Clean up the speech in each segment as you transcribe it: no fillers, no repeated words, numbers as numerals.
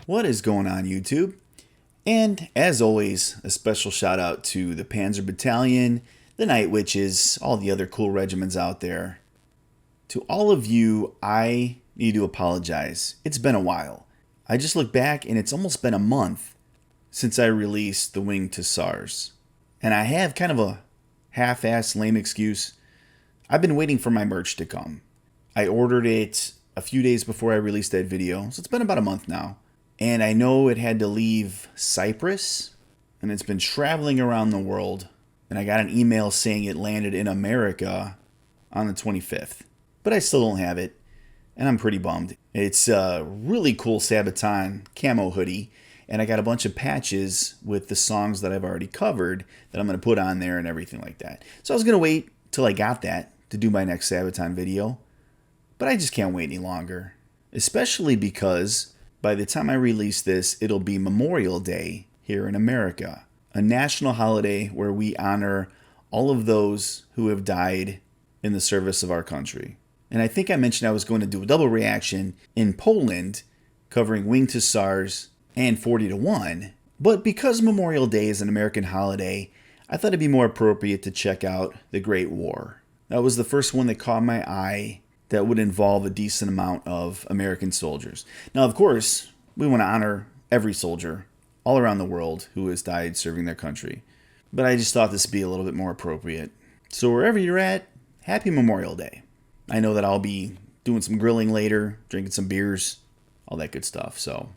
What is going on, YouTube? And as always, a special shout out to the Panzer Battalion, the Night Witches, all the other cool regiments out there. To all of you, I need to apologize. It's been a while. I just look back and it's almost been a month since I released The Wing to SARS. And I have kind of a half-assed lame excuse. I've been waiting for my merch to come. I ordered it a few days before I released that video, so it's been about a month now. And I know it had to leave Cyprus, and it's been traveling around the world. And I got an email saying it landed in America on the 25th. But I still don't have it, and I'm pretty bummed. It's a really cool Sabaton camo hoodie, and I got a bunch of patches with the songs that I've already covered that I'm going to put on there and everything like that. So I was going to wait till I got that to do my next Sabaton video, but I just can't wait any longer. Especially because by the time I release this, it'll be Memorial Day here in America, a national holiday where we honor all of those who have died in the service of our country. And I think I mentioned I was going to do a double reaction in Poland covering Wing to SARS and 40 to 1. But because Memorial Day is an American holiday, I thought it'd be more appropriate to check out the Great War. That was the first one that caught my eye that would involve a decent amount of American soldiers. Now, of course, we want to honor every soldier all around the world who has died serving their country. But I just thought this would be a little bit more appropriate. So wherever you're at, happy Memorial Day. I know that I'll be doing some grilling later, drinking some beers, all that good stuff. So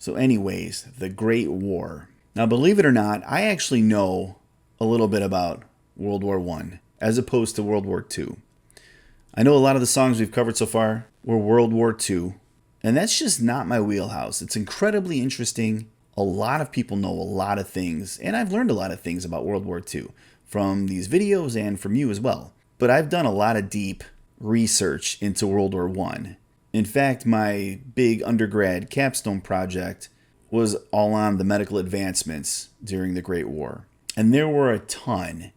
anyways, the Great War. Now, believe it or not, I actually know a little bit about World War I as opposed to World War II. I know a lot of the songs we've covered so far were World War II, and that's just not my wheelhouse. It's incredibly interesting. A lot of people know a lot of things, and I've learned a lot of things about World War II from these videos and from you as well. But I've done a lot of deep research into World War I. In fact, my big undergrad capstone project was all on the medical advancements during the Great War. And there were a ton.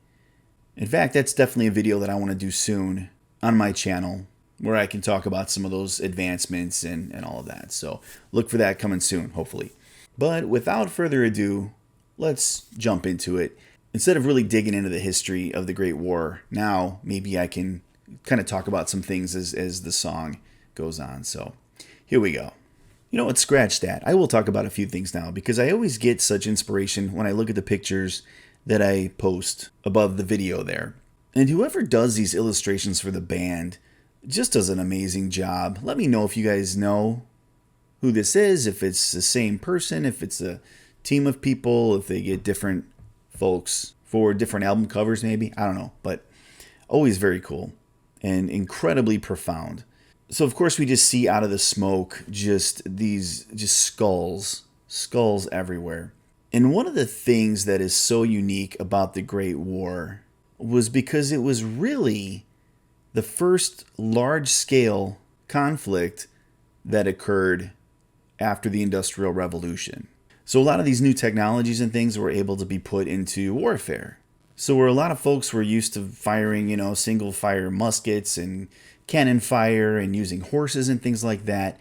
In fact, that's definitely a video that I want to do soon on my channel where I can talk about some of those advancements and all of that. So look for that coming soon, hopefully. But without further ado, let's jump into it. Instead of really digging into the history of the Great War, now maybe I can kind of talk about some things as the song goes on. So here we go. You know what? Scratch that. I will talk about a few things now because I always get such inspiration when I look at the pictures that I post above the video there. And whoever does these illustrations for the band just does an amazing job. Let me know if you guys know who this is, if it's the same person, if it's a team of people, if they get different folks for different album covers maybe. I don't know, but always very cool and incredibly profound. So of course we just see out of the smoke just skulls everywhere. And one of the things that is so unique about the Great War was because it was really the first large-scale conflict that occurred after the Industrial Revolution. So a lot of these new technologies and things were able to be put into warfare. So where a lot of folks were used to firing, single-fire muskets and cannon fire and using horses and things like that,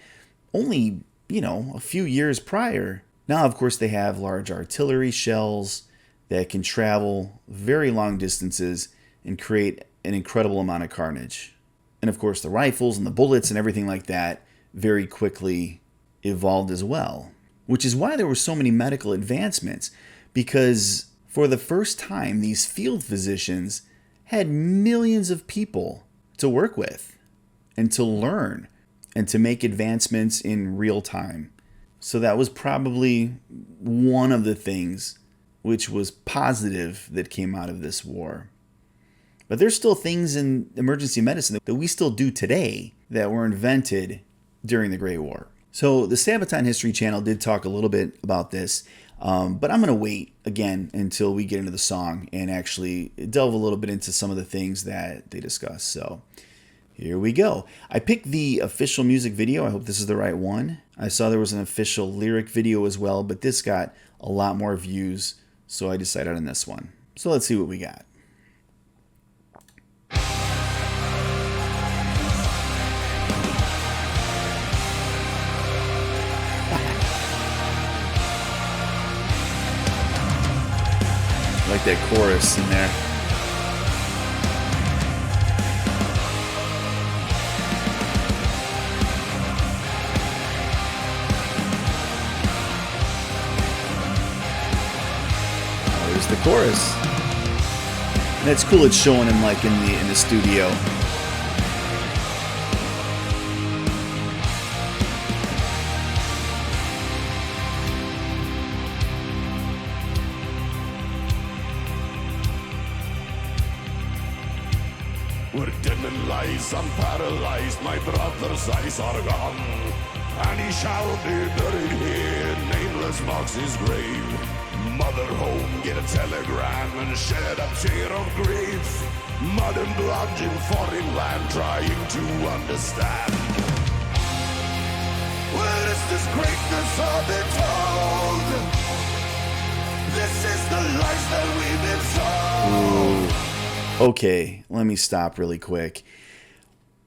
only, a few years prior, now of course they have large artillery shells that can travel very long distances and create an incredible amount of carnage. And of course the rifles and the bullets and everything like that very quickly evolved as well. Which is why there were so many medical advancements, because for the first time these field physicians had millions of people to work with and to learn and to make advancements in real time. So that was probably one of the things which was positive that came out of this war. But there's still things in emergency medicine that we still do today that were invented during the Great War. So the Sabaton History channel did talk a little bit about this, but I'm going to wait again until we get into the song and actually delve a little bit into some of the things that they discuss. So here we go. I picked the official music video. I hope this is the right one. I saw there was an official lyric video as well, but this got a lot more views, so I decided on this one. So let's see what we got. like that chorus in there. Oh, there's the chorus. And it's cool it's showing him like in the studio. We're dim and lies, I'm paralyzed, my brother's eyes are gone. And he shall be buried here, nameless marks his grave. Mother home, get a telegram and shed a tear of grief. Mud and blood in foreign land, trying to understand. Where is this greatness of it told? This is the lies that we've been told. Ooh. Okay, let me stop really quick.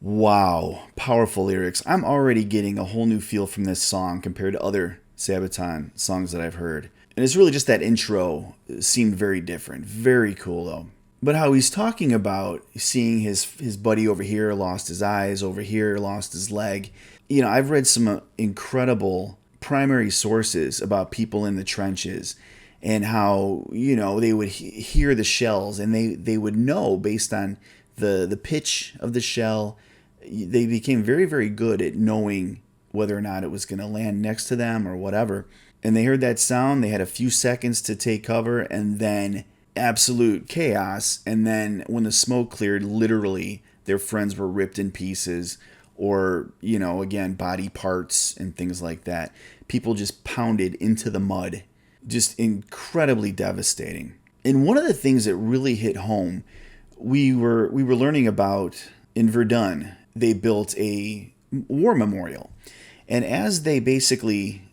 Wow, powerful lyrics. I'm already getting a whole new feel from this song compared to other Sabaton songs that I've heard. And it's really just that intro seemed very different. Very cool though. But how he's talking about seeing his buddy over here lost his eyes, over here lost his leg. You know, I've read some incredible primary sources about people in the trenches and how, you know, they would hear the shells and they would know based on the pitch of the shell. They became very, very good at knowing whether or not it was going to land next to them or whatever. And they heard that sound, they had a few seconds to take cover, and then absolute chaos. And then when the smoke cleared, literally their friends were ripped in pieces, or, you know, again, body parts and things like that. People just pounded into the mud. Just incredibly devastating. And one of the things that really hit home, we were learning about in Verdun, they built a war memorial. And as they basically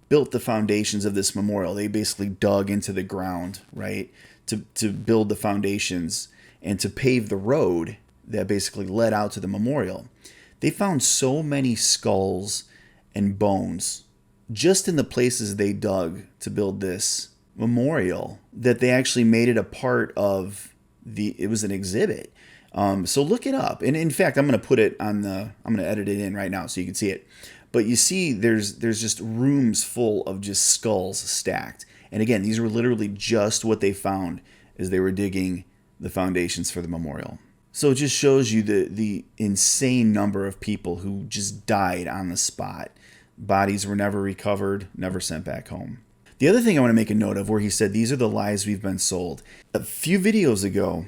built the foundations of this memorial, they basically dug into the ground, right, to build the foundations and to pave the road that basically led out to the memorial. They found so many skulls and bones just in the places they dug to build this memorial that they actually made it a part of it was an exhibit. So look it up. And in fact, I'm going to put it on I'm going to edit it in right now so you can see it. But you see there's just rooms full of just skulls stacked. And again, these were literally just what they found as they were digging the foundations for the memorial. So it just shows you the insane number of people who just died on the spot. Bodies were never recovered, never sent back home. The other thing I want to make a note of where he said, these are the lies we've been sold. A few videos ago,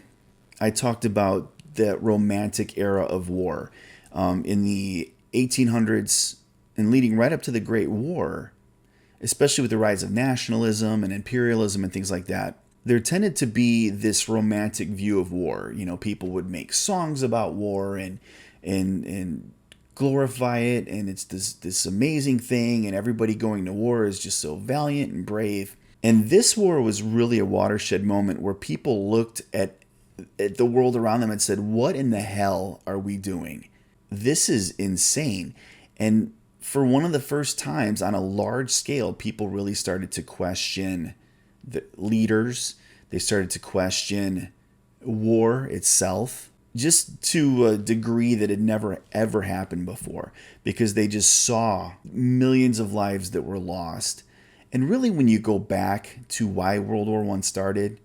I talked about the romantic era of war. In the 1800s and leading right up to the Great War, especially with the rise of nationalism and imperialism and things like that, there tended to be this romantic view of war. You know, people would make songs about war and glorify it, and it's this amazing thing, and everybody going to war is just so valiant and brave. And this war was really a watershed moment where people looked at the world around them and said, what in the hell are we doing? This is insane. And for one of the first times on a large scale, people really started to question the leaders. They started to question war itself, just to a degree that had never ever happened before, because they just saw millions of lives that were lost. And really, when you go back to why World War I started,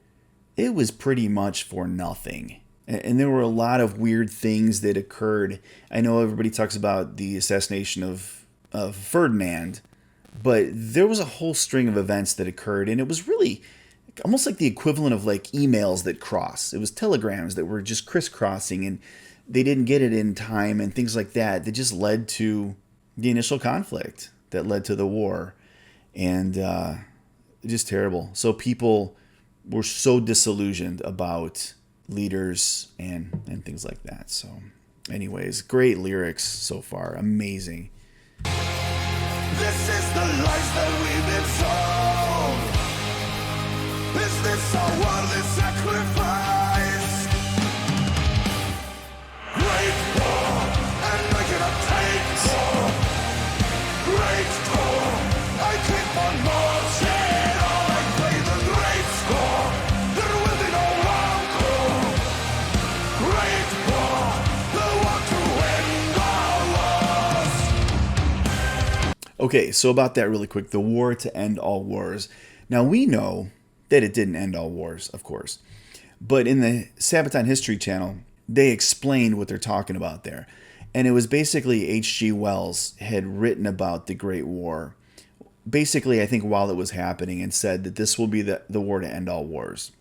it was pretty much for nothing. And there were a lot of weird things that occurred. I know everybody talks about the assassination of Ferdinand, but there was a whole string of events that occurred, and it was really almost like the equivalent of like emails that cross. It was telegrams that were just crisscrossing, and they didn't get it in time and things like that. That just led to the initial conflict that led to the war, and just terrible. So people were so disillusioned about leaders and things like that. So anyways, great lyrics so far. Amazing. This is the lies that we've been sold. Is this our worldly sacrifice? Great war, and I cannot take more. Great war, I keep on marching on. I play the great score. There Okay, so about that really quick, the war to end all wars. Now we know that it didn't end all wars, of course. But in the Sabaton History Channel, they explained what they're talking about there. And it was basically H.G. Wells had written about the Great War, basically, I think, while it was happening, and said that this will be the war to end all wars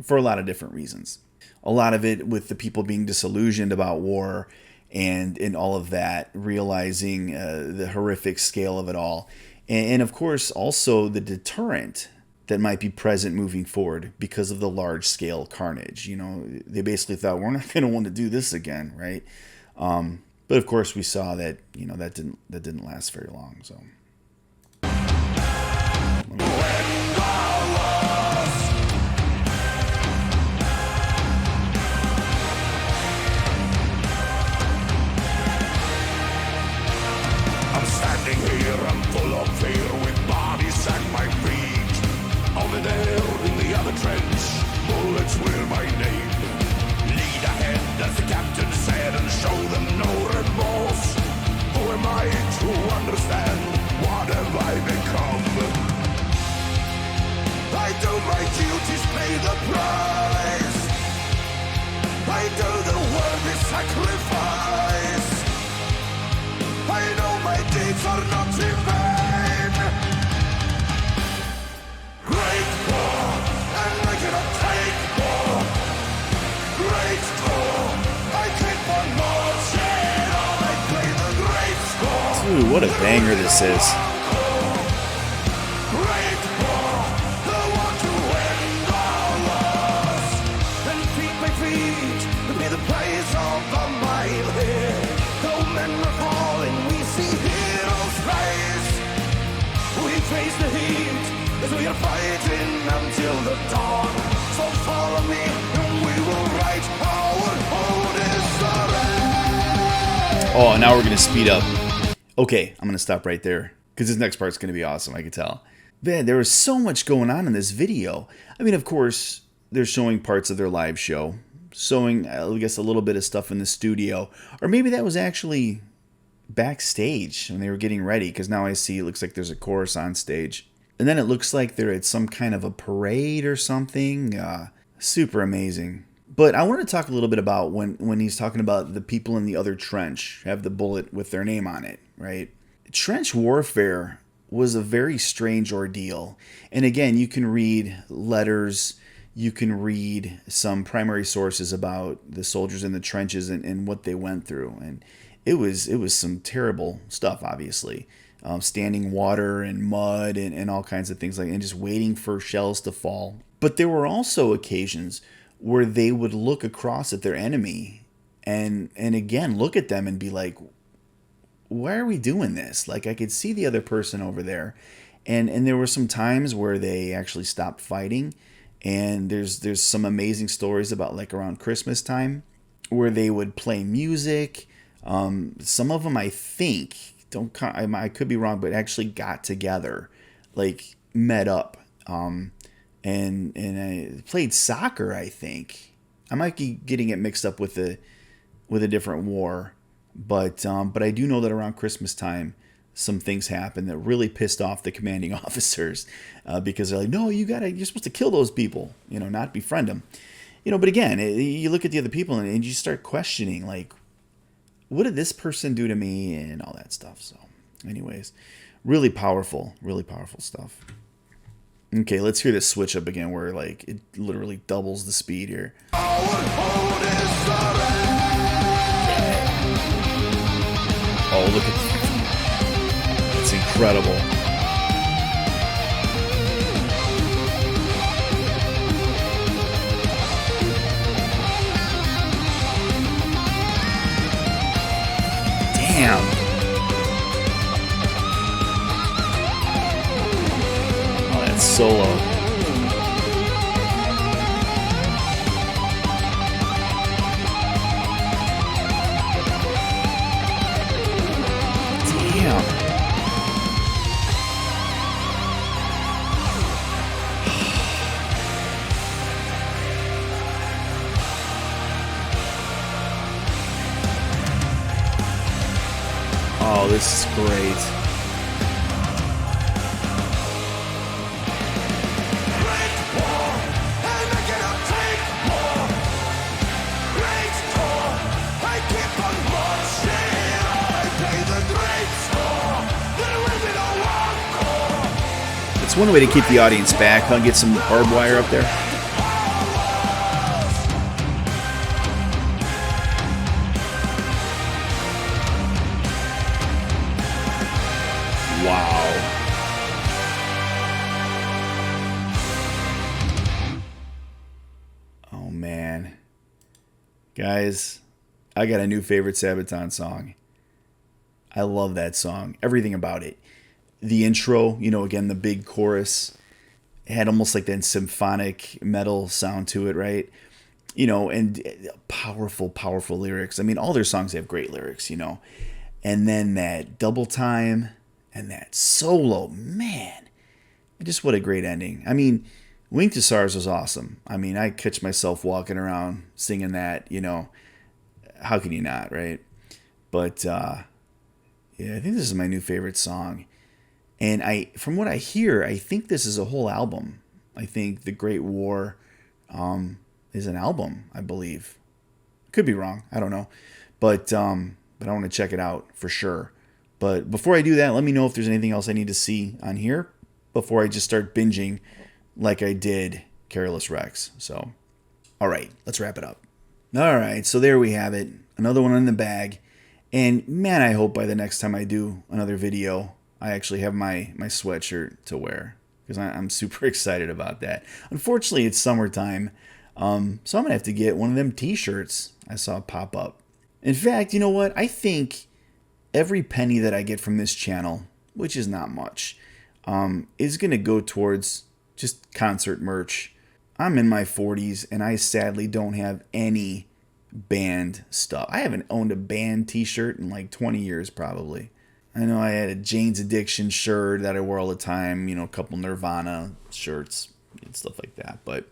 for a lot of different reasons. A lot of it with the people being disillusioned about war and all of that, realizing the horrific scale of it all. And of course, also the deterrent that might be present moving forward because of the large scale carnage. You know, they basically thought, we're not going to want to do this again, right? But of course, we saw that, you know, that didn't last very long. So. I'm standing here, I'm full of fear, with bodies at my feet. Over there in the other trench, bullets were my name. Lead ahead, as the captain said, and show them no remorse. Who am I to understand? What have I become? I do my duties, pay the price. I do the worthy sacrifice. I know my deeds are not in vain. Great war, and I cannot take more. Great war, I keep on marching on. I play the great score. Dude, what a banger this is. Great war, the one to end all wars. And feet by feet, be the place of the mile here. Though men are falling, we see heroes rise. We face the heat as we are fighting until the dawn. So follow me and we will write our own history. Oh, now we're going to speed up. Okay, I'm going to stop right there because this next part's going to be awesome, I can tell. Man, there was so much going on in this video. I mean, of course, they're showing parts of their live show, showing, I guess, a little bit of stuff in the studio. Or maybe that was actually backstage when they were getting ready, because now I see it looks like there's a chorus on stage. And then it looks like they're at some kind of a parade or something. Super amazing. But I want to talk a little bit about when he's talking about the people in the other trench have the bullet with their name on it, right? Trench warfare was a very strange ordeal. And again, you can read letters, you can read some primary sources about the soldiers in the trenches and what they went through. And it was some terrible stuff, obviously. Standing water and mud and all kinds of things and just waiting for shells to fall. But there were also occasions where they would look across at their enemy and again look at them and be like, why are we doing this? Like, I could see the other person over there. And there were some times where they actually stopped fighting. And there's some amazing stories about, like, around Christmas time where they would play music. Some of them, I think, I could be wrong, but actually got together, like met up, and I played soccer. I think I might be getting it mixed up with a different war, but I do know that around Christmas time, some things happened that really pissed off the commanding officers, because they're like, no, you're supposed to kill those people, not befriend them, But again, you look at the other people and you start questioning, like, what did this person do to me and all that stuff. So anyways, really powerful stuff. Okay, let's hear this switch up again where, like, it literally doubles the speed here. Oh, look at that. It's incredible. Damn. Oh, that's solo. Damn. Oh, this is great. It's one way to keep the audience back. I'll get some barbed wire up there. Wow. Oh, man. Guys, I got a new favorite Sabaton song. I love that song. Everything about it. The intro, again, the big chorus, it had almost like that symphonic metal sound to it, right? And powerful, powerful lyrics. I mean, all their songs have great lyrics, And then that double time and that solo, man. Just what a great ending. I mean, Wink to Stars was awesome. I mean, I catch myself walking around singing that, How can you not, right? But, yeah, I think this is my new favorite song. And from what I hear, I think this is a whole album. I think The Great War is an album, I believe. Could be wrong. I don't know. But I want to check it out for sure. But before I do that, let me know if there's anything else I need to see on here before I just start binging like I did Careless Rex. So, all right, let's wrap it up. All right, so there we have it. Another one in the bag. And man, I hope by the next time I do another video, I actually have my sweatshirt to wear, because I'm super excited about that. Unfortunately, it's summertime, so I'm going to have to get one of them t-shirts I saw pop up. In fact, you know what? I think every penny that I get from this channel, which is not much, is going to go towards just concert merch. I'm in my 40s, and I sadly don't have any band stuff. I haven't owned a band t-shirt in like 20 years probably. I know I had a Jane's Addiction shirt that I wore all the time, a couple Nirvana shirts and stuff like that, but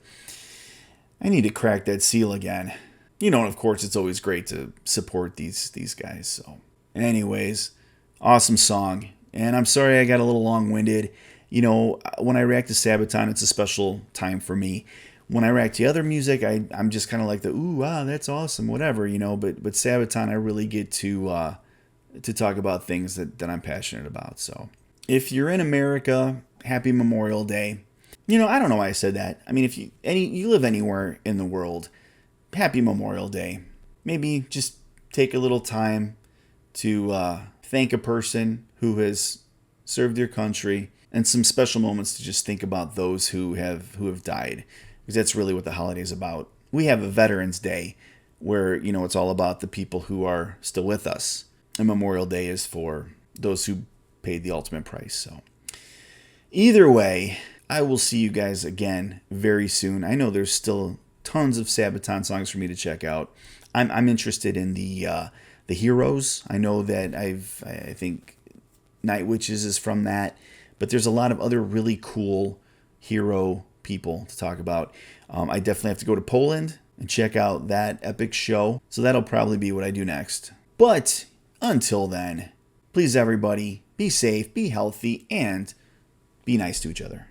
I need to crack that seal again. And of course it's always great to support these guys. So anyways, awesome song. And I'm sorry I got a little long-winded. When I react to Sabaton, it's a special time for me. When I react to other music, I'm just kind of like ooh, wow, that's awesome, whatever, But Sabaton, I really get to talk about things that I'm passionate about. So if you're in America, happy Memorial Day. I don't know why I said that. I mean, if you live anywhere in the world, happy Memorial Day. Maybe just take a little time to thank a person who has served your country, and some special moments to just think about those who have died. Because that's really what the holiday is about. We have a Veterans Day where, it's all about the people who are still with us. And Memorial Day is for those who paid the ultimate price. So either way, I will see you guys again very soon. I know there's still tons of Sabaton songs for me to check out. I'm interested in the Heroes. I know that I think Night Witches is from that. But there's a lot of other really cool hero people to talk about. I definitely have to go to Poland and check out that epic show. So that'll probably be what I do next. But until then, please everybody, be safe, be healthy, and be nice to each other.